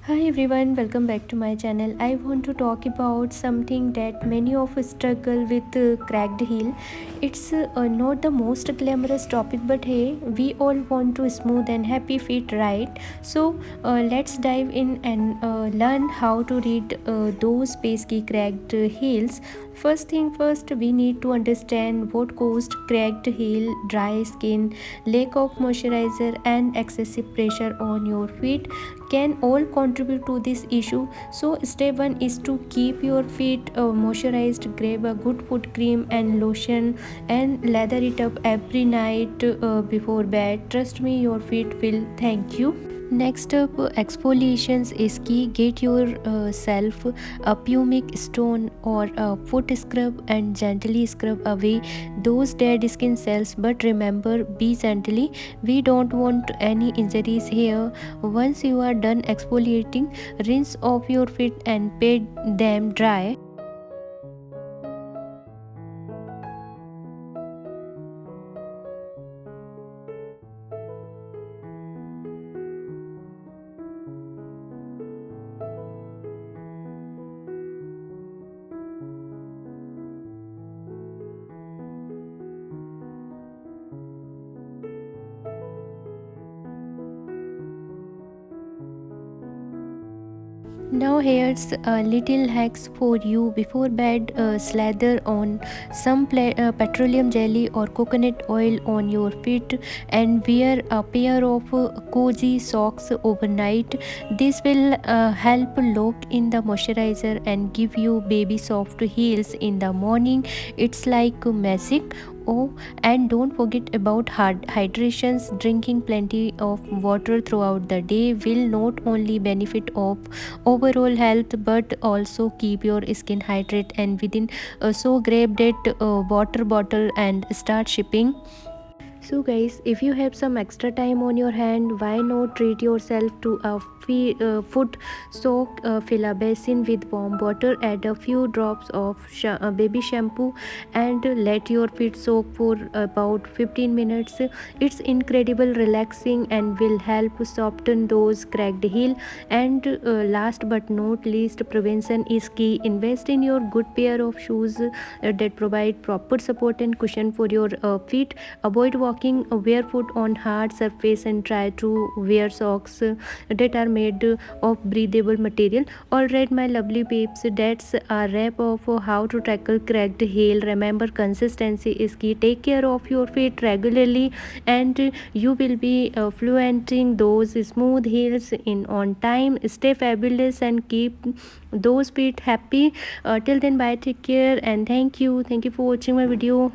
Hi everyone, welcome back to my channel. I want to talk about something that many of us struggle with, cracked heel. It's not the most glamorous topic, but hey, we all want to smooth and happy feet, right? So let's dive in and learn how to read those pesky cracked heels. First thing first, we need to understand what caused cracked heel: dry skin, lack of moisturizer, and excessive pressure on your feet can all contribute to this issue. So step 1 is to keep your feet moisturized. Grab a good foot cream and lotion and lather it up every night before bed. Trust me, your feet will thank you. Next up, exfoliations is key. Get yourself a pumic stone or a foot scrub and gently scrub away those dead skin cells. But remember, be gently. We don't want any injuries here. Once you are done exfoliating, rinse off your feet and pat them dry. Now here's a little hacks for you before bed. Slather on some petroleum jelly or coconut oil on your feet and wear a pair of cozy socks overnight. This will help lock in the moisturizer and give you baby soft heels in the morning. It's like magic. Oh, and don't forget about hydrations. Drinking plenty of water throughout the day will not only benefit of overall health but also keep your skin hydrated and within. So grab that water bottle and start shipping. So guys, if you have some extra time on your hand, why not treat yourself to a foot soak? Fill a basin with warm water, add a few drops of baby shampoo and let your feet soak for about 15 minutes. It's incredible relaxing and will help soften those cracked heel. And last but not least, prevention is key. Invest in your good pair of shoes that provide proper support and cushion for your feet. Avoid walking barefoot on hard surface and try to wear socks that are made of breathable material. Alright, my lovely peeps, that's a wrap of how to tackle cracked heel. Remember, consistency is key. Take care of your feet regularly and you will be fluenting those smooth heels in on time. Stay fabulous and keep those feet happy. Till then, bye, take care, and thank you for watching my video.